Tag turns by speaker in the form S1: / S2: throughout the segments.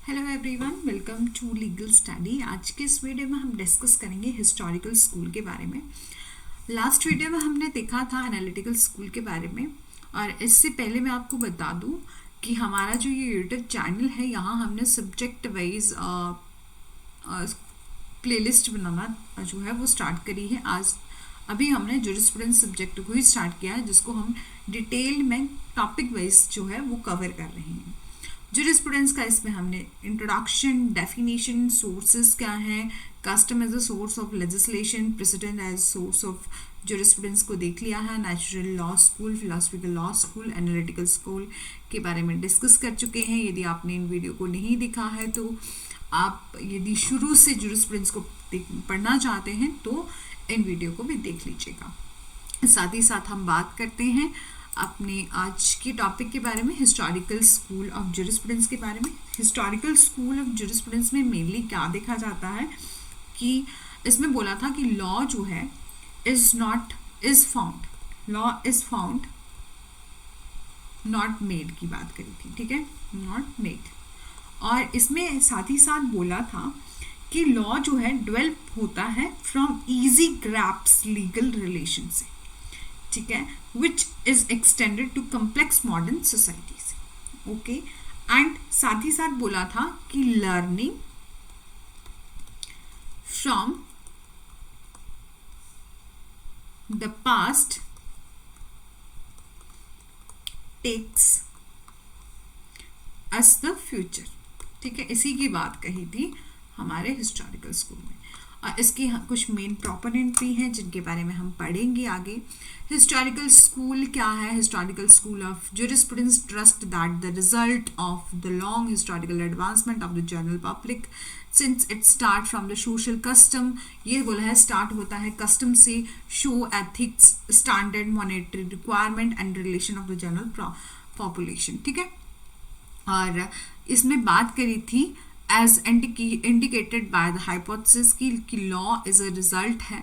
S1: Hello everyone, welcome to legal study. आज के इस वीडियो में हम डिस्कस करेंगे हिस्टोरिकल स्कूल के बारे में। लास्ट वीडियो में हमने देखा था एनालिटिकल स्कूल के बारे में, और इससे पहले मैं आपको बता दूं कि हमारा जो ये यूट्यूब चैनल है, यहाँ हमने सब्जेक्ट वाइज प्लेलिस्ट बनाना जो है वो स्टार्ट करी है। आज अभी हमने जूरिस्प्रूडेंस सब्जेक्ट को ही स्टार्ट किया है, जिसको हम डिटेल में टॉपिक वाइज जो है वो कवर कर रहे हैं। जूरिस्प्रूडेंस का इसमें हमने इंट्रोडक्शन, डेफिनेशन, सोर्सेज क्या हैं, custom as a source of legislation, precedent as source of jurisprudence को देख लिया है। Natural law school, philosophical law school, analytical school के बारे में डिस्कस कर चुके हैं। यदि आपने इन वीडियो को नहीं देखा है तो आप यदि शुरू से जूरिस्प्रूडेंस को पढ़ना चाहते हैं तो इन वीडियो को भी देख लीजिएगा। साथ ही साथ हम बात करते हैं अपने आज के टॉपिक के बारे में, हिस्टोरिकल स्कूल ऑफ जूरिस्प्रूडेंस के बारे में। हिस्टोरिकल स्कूल ऑफ जूरिस्प्रूडेंस में मेनली क्या देखा जाता है कि इसमें बोला था कि लॉ जो है इज फाउंड नॉट मेड की बात करी थी, ठीक है, नॉट मेड। और इसमें साथ ही साथ बोला था कि लॉ जो है डेवलप होता है from easy grasps legal relation से, ठीक है, which is extended to complex modern societies. Okay, and साथ ही साथ बोला था कि learning from the past takes us the future, ठीक है, इसी की बात कही थी हमारे हिस्टोरिकल स्कूल में। और इसकी कुछ मेन प्रोपोनेंट भी हैं जिनके बारे में हम पढ़ेंगे आगे। हिस्टोरिकल स्कूल क्या है? Historical school of jurisprudence trust that the result of the long historical advancement of the general public since it start from the social custom. ये बोला है स्टार्ट होता है कस्टम से, show ethics, standard, monetary requirement and relation of the general population, ठीक है। और इसमें बात करी थी as indicated by the hypothesis कि law is a result है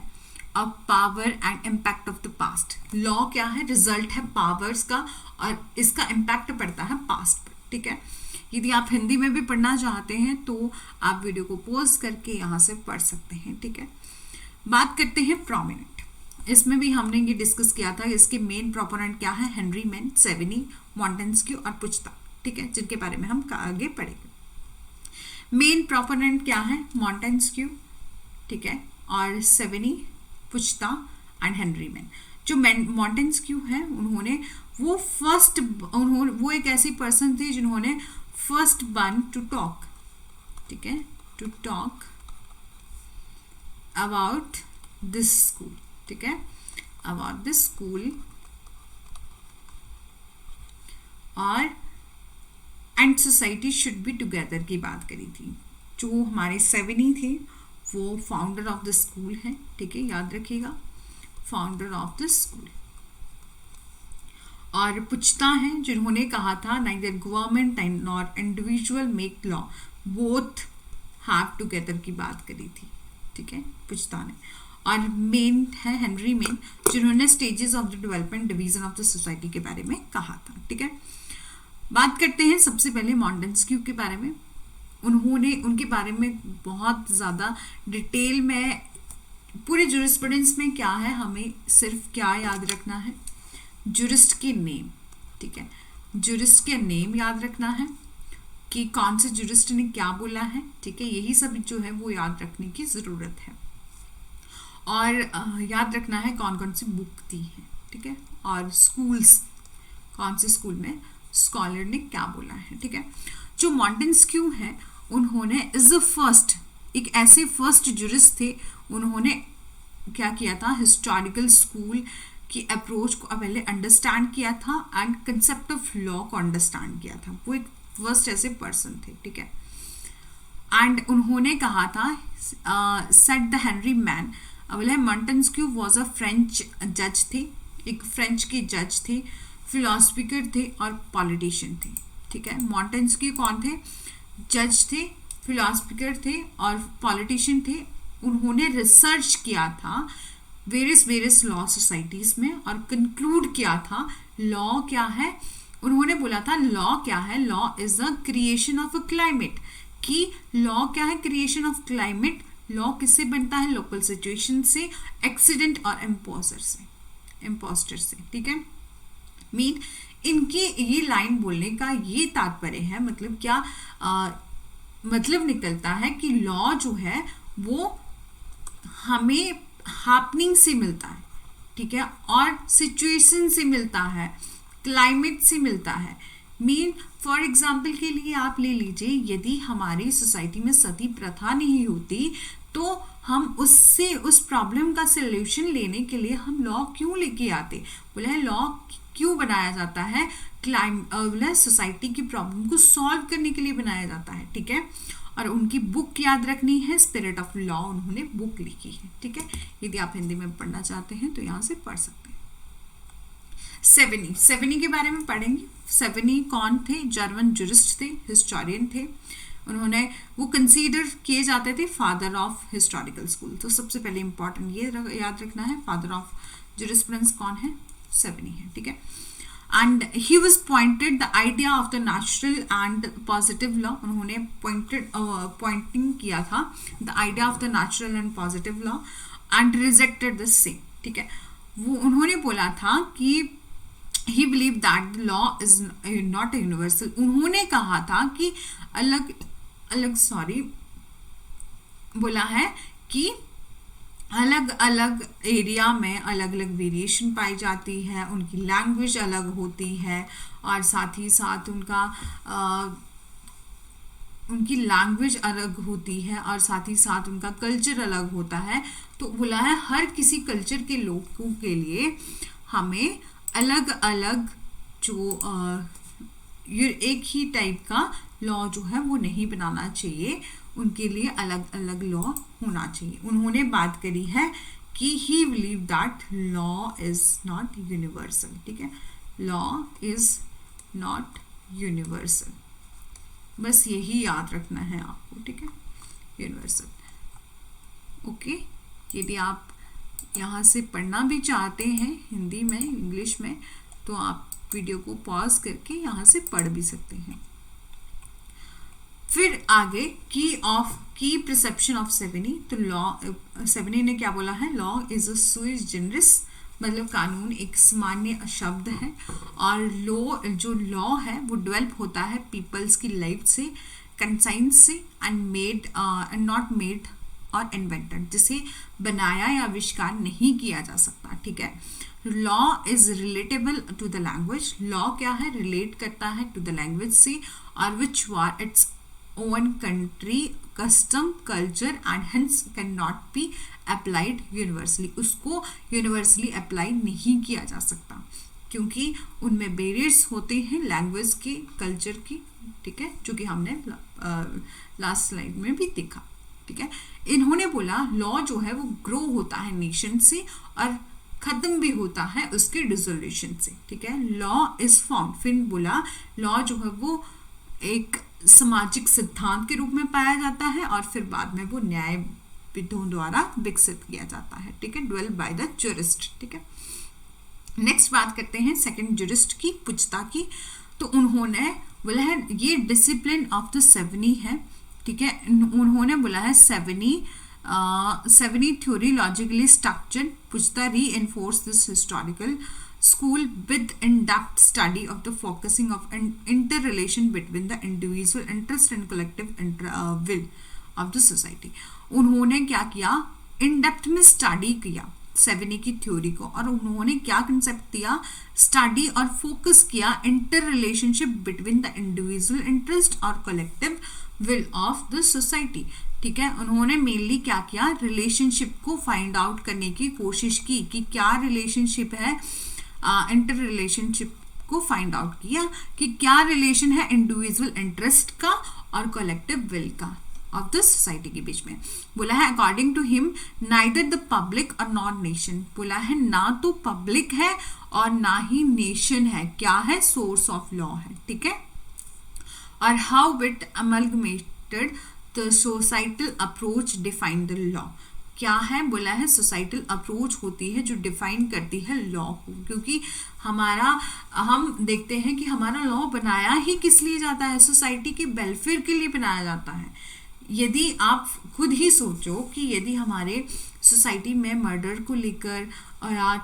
S1: of power and impact of the past। law क्या है? result है powers का, और इसका impact पड़ता है past पर, ठीक है। यदि आप हिंदी में भी पढ़ना चाहते हैं तो आप वीडियो को पॉज करके यहाँ से पढ़ सकते हैं, ठीक है। बात करते हैं प्रोमिनेंट। इसमें भी हमने ये डिस्कस किया था, इसके मेन प्रोपोनेंट क्या है? हेनरी मैन, सेवेनी, मॉन्टेस्क्यू और पुच्ता, ठीक है, जिनके बारे में हम आगे पढ़ेंगे। मेन प्रोपोनेंट क्या है? मॉन्टेस्क्यू, ठीक है, और सेवेनी, पुच्ता एंड हेनरी मैन। जो मॉन्टेस्क्यू है उन्होंने वो एक ऐसी पर्सन थे जिन्होंने फर्स्ट वन टू टॉक, ठीक है, to talk about this school, ठीक है, अबाउट दिस स्कूल, और and society should be together की बात करी थी। जो हमारे सेवेनी थे वो फाउंडर ऑफ द स्कूल हैं, ठीक है, याद रखिएगा, फाउंडर ऑफ द स्कूल। और पुच्ता हैं जिन्होंने कहा था neither government nor individual make law, both have together की बात करी थी, ठीक है, पुच्ता ने। और मेन है हेनरी मेन, जिन्होंने stages of the development division of the society के बारे में कहा था, ठीक है। बात करते हैं सबसे पहले मॉन्टेस्क्यू के बारे में। उनके बारे में बहुत ज़्यादा डिटेल में, पूरे जूरिस्प्रूडेंस में क्या है, हमें सिर्फ क्या याद रखना है? जूरिस्ट के नेम, ठीक है, जूरिस्ट के नेम याद रखना है कि कौन से जूरिस्ट ने क्या बोला है, ठीक है, यही सब जो है वो याद रखने की ज़रूरत है। और याद रखना है कौन कौन सी बुक दी है, ठीक है, और स्कूल्स, कौन से स्कूल में स्कॉलर ने क्या बोला है, ठीक है। जो मॉन्टेस्क्यू है उन्होंने इज द फर्स्ट, एक ऐसे फर्स्ट जूरिस्ट थे, उन्होंने क्या किया था? हिस्टोरिकल स्कूल की अप्रोच को पहले अंडरस्टैंड किया था एंड कंसेप्ट ऑफ लॉ को अंडरस्टैंड किया था। वो एक फर्स्ट ऐसे पर्सन थे, ठीक है। एंड उन्होंने कहा था सेट द हेनरी मैन, बोले मॉन्टेस्क्यू वॉज अ फ्रेंच जज थे, एक फ्रेंच के जज थे, फिलोसफिकर थे और पॉलिटिशियन थे, ठीक है। मॉन्टेस्क्यू कौन थे? जज थे, फिलोसफिकर थे और पॉलिटिशियन थे। उन्होंने रिसर्च किया था वेरियस लॉ सोसाइटीज़ में और कंक्लूड किया था लॉ क्या है। उन्होंने बोला था लॉ क्या है? Law is the creation of a climate, कि लॉ क्या है, क्रिएशन ऑफ क्लाइमेट। लॉ किससे बनता है, लोकल सिचुएशन से, एक्सीडेंट और इम्पोस्टर से, ठीक है। मीन इनके ये लाइन बोलने का ये तात्पर्य है, मतलब क्या मतलब निकलता है कि लॉ जो है वो हमें हैपनिंग से मिलता है, ठीक है, और सिचुएशन से मिलता है, क्लाइमेट से मिलता है। मीन फॉर एग्जाम्पल के लिए आप ले लीजिए, यदि हमारी सोसाइटी में सती प्रथा नहीं होती तो हम उससे उस प्रॉब्लम का सल्यूशन लेने के लिए हम लॉ क्यों लेके आते। बोला है लॉ क्यों बनाया जाता है, सोसाइटी की प्रॉब्लम को सॉल्व करने के लिए बनाया जाता है, ठीक है। और उनकी बुक याद रखनी है, स्पिरिट ऑफ लॉ, उन्होंने बुक लिखी है, ठीक है। यदि आप हिंदी में पढ़ना चाहते हैं तो यहाँ से पढ़ सकते हैं। सेवेनी के बारे में पढ़ेंगे। सेवेनी कौन थे, जर्मन जुरिस्ट थे, हिस्टोरियन थे। उन्होंने वो कंसीडर किए जाते थे फादर ऑफ हिस्टोरिकल स्कूल। तो सबसे पहले इंपॉर्टेंट ये याद रखना है, फादर ऑफ जुरिस्प्रूडेंस कौन है, सेवेनी है, ठीक है। And he was pointed the idea of the natural and positive law. उन्होंने पॉइंटिंग किया था the idea of the natural and positive law and rejected the same, ठीक है। वो उन्होंने बोला था कि he believed that the law is not a universal। उन्होंने कहा था कि अलग बोला है कि अलग अलग एरिया में अलग अलग वेरिएशन पाई जाती है, उनकी लैंग्वेज अलग होती है और साथ ही साथ उनकी लैंग्वेज अलग होती है और साथ ही साथ उनका कल्चर अलग होता है। तो बोला है हर किसी कल्चर के लोगों के लिए हमें अलग अलग जो एक ही टाइप का लॉ जो है वो नहीं बनाना चाहिए, उनके लिए अलग अलग लॉ होना चाहिए। उन्होंने बात करी है कि ही believe that law is not universal, ठीक है, लॉ इज नॉट यूनिवर्सल, बस यही याद रखना है आपको, ठीक है, यूनिवर्सल। ओके, यदि आप यहाँ से पढ़ना भी चाहते हैं हिंदी में, इंग्लिश में, तो आप वीडियो को पॉज करके यहाँ से पढ़ भी सकते हैं। फिर आगे की परसेप्शन ऑफ सेवेनी। तो लॉ, सेवेनी ने क्या बोला है, लॉ इज अ सुई जनरिस, मतलब कानून एक सामान्य शब्द है और जो लॉ है वो डेवलप होता है पीपल्स की लाइफ से, कंसाइंस से एंड नॉट मेड और इन्वेंटेड, जिसे बनाया या आविष्कार नहीं किया जा सकता, ठीक है। Law is relatable to the language. Law क्या है, रिलेट करता है टू द लैंग्वेज से, और whichever its own country custom culture and hence can not be applied universally. उसको यूनिवर्सली अप्लाई नहीं किया जा सकता क्योंकि उनमें बैरियर्स होते हैं लैंग्वेज के, कल्चर की, ठीक है, जो कि हमने लास्ट स्लाइड में भी देखा, ठीक है। इन्होंने बोला लॉ जो है वो ग्रो होता है नेशन से और खत्म भी होता है उसके डिसोल्यूशन से, ठीक है। लॉ इज फाउंड, फिर बोला लॉ जो है वो एक सामाजिक सिद्धांत के रूप में पाया जाता है और फिर बाद में वो न्यायविदों द्वारा विकसित किया जाता है, ठीक है, डेवलप्ड बाय द ज्यूरिस्ट, ठीक है। नेक्स्ट बात करते हैं सेकंड ज्यूरिस्ट की, पुचता की। तो उन्होंने बोला है ये डिसिप्लिन ऑफ द सेवेनी है, ठीक है। उन्होंने बोला है सेवेनी थ्योरी लॉजिकली स्ट्रक्चर्ड, पुचता री enforce this historical school with in-depth study of the focusing of interrelation between the individual interest and collective will of the society। उन्होंने क्या किया, इन डेप्थ में स्टडी किया सेवेनी की थ्योरी को, और उन्होंने क्या कंसेप्ट दिया, स्टडी और फोकस किया interrelationship between the individual interest और collective will of the society, ठीक है। उन्होंने मेनली क्या किया, रिलेशनशिप को फाइंड आउट करने की कोशिश की कि क्या रिलेशनशिप है, इंटर रिलेशनशिप को फाइंड आउट किया कि क्या रिलेशन है इंडिविजुअल इंटरेस्ट का और कलेक्टिव विल का ऑफ द सोसाइटी के बीच में। बोला है according to him neither the public और नॉट नेशन, बोला है ना तो पब्लिक है और ना ही नेशन है, क्या है, सोर्स ऑफ लॉ है, ठीक है। और how it amalgamated the societal approach define the law, क्या है बोला है, सोसाइटल अप्रोच होती है जो डिफाइन करती है लॉ को, क्योंकि हम देखते हैं कि हमारा लॉ बनाया ही किस लिए जाता है, सोसाइटी के वेलफेयर के लिए बनाया जाता है। यदि आप खुद ही सोचो कि यदि हमारे सोसाइटी में मर्डर को लेकर और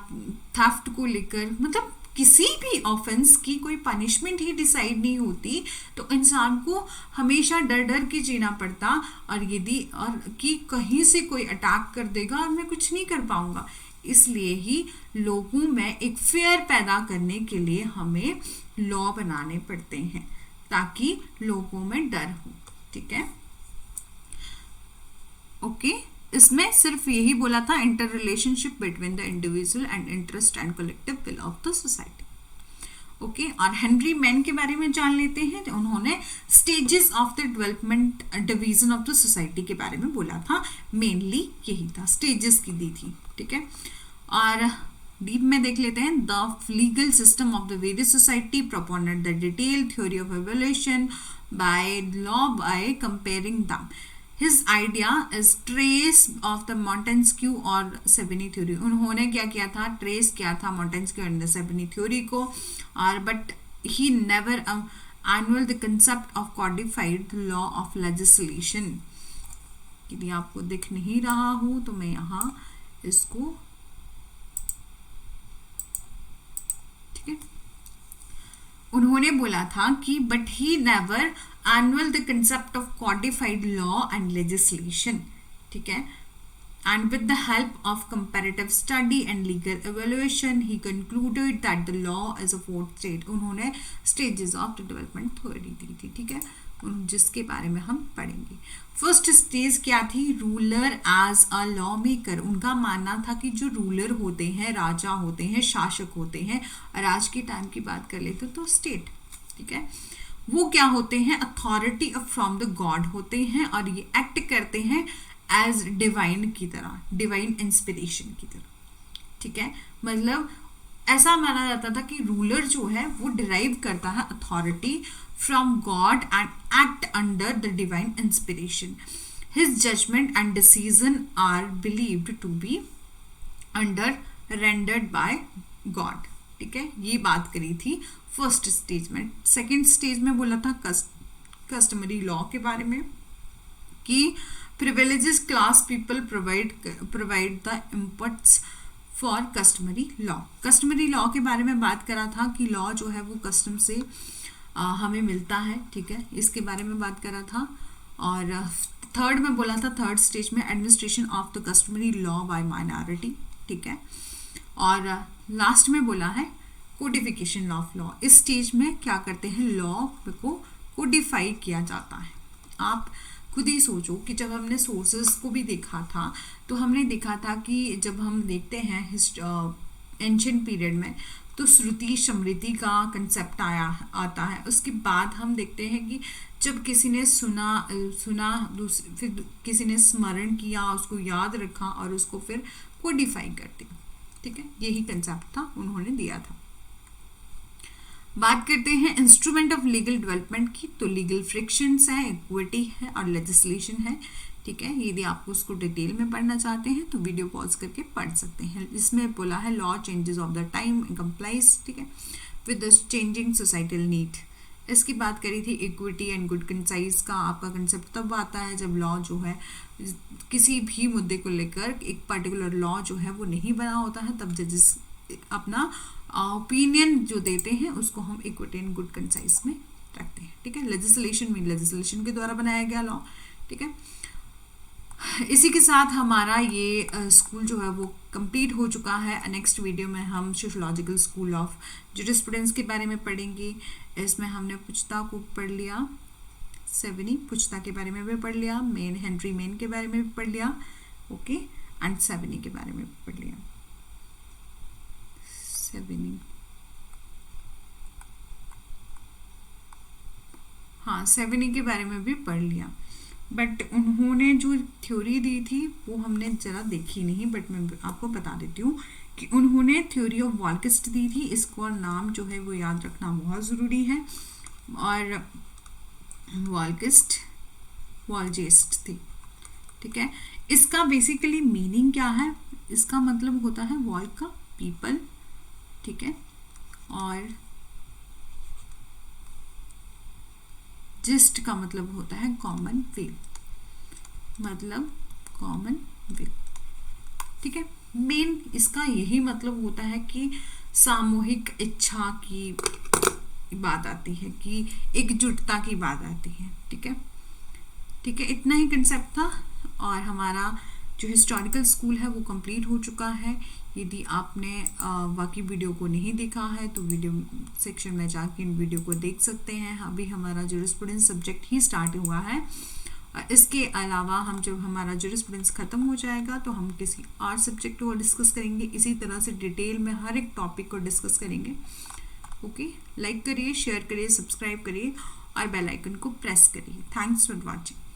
S1: थेफ्ट को लेकर, मतलब किसी भी ऑफेंस की कोई पनिशमेंट ही डिसाइड नहीं होती, तो इंसान को हमेशा डर डर के जीना पड़ता, और यदि और कि कहीं से कोई अटैक कर देगा और मैं कुछ नहीं कर पाऊंगा। इसलिए ही लोगों में एक फेयर पैदा करने के लिए हमें लॉ बनाने पड़ते हैं ताकि लोगों में डर हो। ठीक है, ओके। इसमें सिर्फ यही बोला था, inter relationship between the individual and interest and collective will of the society. Okay, और हेनरी मैन के बारे में जान लेते हैं। तो उन्होंने stages of the development division of the society के बारे में बोला था, मेनली यही था, स्टेजेस की दी थी। ठीक है, और डीप में देख लेते हैं। The legal system of the various society proponent the detail theory of evolution by law by comparing them. His idea is trace of the Montesquieu और Savigny theory। उन्होंने क्या किया था, ट्रेस किया था Montesquieu and the Savigny theory को, और but he never annual the concept of codified law of legislation। यदि आपको दिख नहीं रहा हो तो मैं यहाँ इसको, ठीक है, उन्होंने बोला था कि but he never annual the concept of codified law and legislation। ठीक है, and with the help of comparative study and legal evaluation he concluded that the law is a fourth stage। उन्होंने stages of the development theory दी थी। ठीक है, जिसके बारे में हम पढ़ेंगे। फर्स्ट स्टेज क्या थी, ruler as a law maker. उनका मानना था कि जो रूलर होते हैं, राजा होते हैं, शासक होते हैं, और आज के टाइम की बात कर लेते तो स्टेट, ठीक है, वो क्या होते हैं, अथॉरिटी फ्रॉम द गॉड होते हैं, और ये एक्ट करते हैं एज डिवाइन की तरह, डिवाइन इंस्पिरेशन की तरह। ठीक है, मतलब ऐसा माना जाता था कि रूलर जो है वो डिराइव करता है authority from God and act under the divine inspiration. His judgement and decision are believed to be under rendered by God. ठीक है, ये बात करी थी फर्स्ट स्टेज में। सेकेंड स्टेज में बोला था कस्टमरी लॉ के बारे में कि privileges class people provide the inputs for customary law. Customary law के बारे में बात करा था कि लॉ जो है वो कस्टम से हमें मिलता है। ठीक है, इसके बारे में बात करा था। और थर्ड में बोला था, थर्ड स्टेज में administration of the customary law by minority. ठीक है, और लास्ट में बोला है कोडिफिकेशन ऑफ लॉ। इस स्टेज में क्या करते हैं, लॉ को कोडिफाई किया जाता है। आप खुद ही सोचो कि जब हमने सोर्सेस को भी देखा था तो हमने देखा था कि जब हम देखते हैं एंशिएंट पीरियड में तो श्रुति स्मृति का कंसेप्ट आता है। उसके बाद हम देखते हैं कि जब किसी ने सुना फिर किसी ने स्मरण किया, उसको याद रखा और उसको फिर कोडिफाई कर दिया। ठीक है, यही कंसेप्ट था, उन्होंने दिया था। बात करते हैं इंस्ट्रूमेंट ऑफ लीगल डेवलपमेंट की, तो लीगल फ्रिक्शंस है, इक्विटी है और लेजिस्लेशन है। ठीक है, यदि आप उसको डिटेल में पढ़ना चाहते हैं तो वीडियो पॉज करके पढ़ सकते हैं। इसमें बोला है law changes of the time complies, ठीक है, with the changing societal need. इसकी बात करी थी इक्विटी एंड गुड कंसाइज का। आपका कंसेप्ट तब आता है जब लॉ जो है किसी भी मुद्दे को लेकर एक पर्टिकुलर लॉ जो है वो नहीं बना होता है, तब जजेस अपना ओपिनियन जो देते हैं उसको हम इक्विटी एंड गुड कंसाइज में रखते हैं। ठीक है, लेजिस्लेशन में लेजिस्लेशन के द्वारा बनाया गया लॉ। ठीक है, इसी के साथ हमारा ये स्कूल जो है वो कंप्लीट हो चुका है। नेक्स्ट वीडियो में हम सोशियोलॉजिकल स्कूल ऑफ जूरिस्प्रूडेंस के बारे में पढ़ेंगे। इसमें हमने पुछता को पढ़ लिया, सेवेनी पुछता के बारे में भी पढ़ लिया, हेनरी मेन के बारे में भी पढ़ लिया, ओके, एंड सेवेनी के बारे में भी पढ़ लिया। सेवेनी, हाँ, सेवेनी के बारे में भी पढ़ लिया, बट उन्होंने जो थ्योरी दी थी वो हमने ज़रा देखी नहीं, बट मैं आपको बता देती हूँ कि उन्होंने थ्योरी ऑफ वॉल्किस्ट दी थी। इसको नाम जो है वो याद रखना बहुत ज़रूरी है। और वॉल्किस्ट वॉल्जेस्ट थी, ठीक है। इसका बेसिकली मीनिंग क्या है, इसका मतलब होता है वर्ल्ड का पीपल, ठीक है। और जिस्ट का मतलब होता है कॉमन विल, मतलब कॉमन विल, ठीक है। मेन इसका यही मतलब होता है कि सामूहिक इच्छा की बात आती है, कि एकजुटता की बात आती है, ठीक है। ठीक है, इतना ही कंसेप्ट था और हमारा जो हिस्टोरिकल स्कूल है वो कंप्लीट हो चुका है। यदि आपने बाकी वीडियो को नहीं देखा है तो वीडियो सेक्शन में जाके इन वीडियो को देख सकते हैं। अभी हमारा ज्यूरिस्प्रूडेंस सब्जेक्ट ही स्टार्ट हुआ है। इसके अलावा हम जब हमारा ज्यूरिस्प्रूडेंस खत्म हो जाएगा तो हम किसी और सब्जेक्ट को डिस्कस करेंगे, इसी तरह से डिटेल में हर एक टॉपिक को डिस्कस करेंगे। ओके, लाइक करिए, शेयर करिए, सब्सक्राइब करिए और बेल आइकन को प्रेस करिए। Thanks for watching.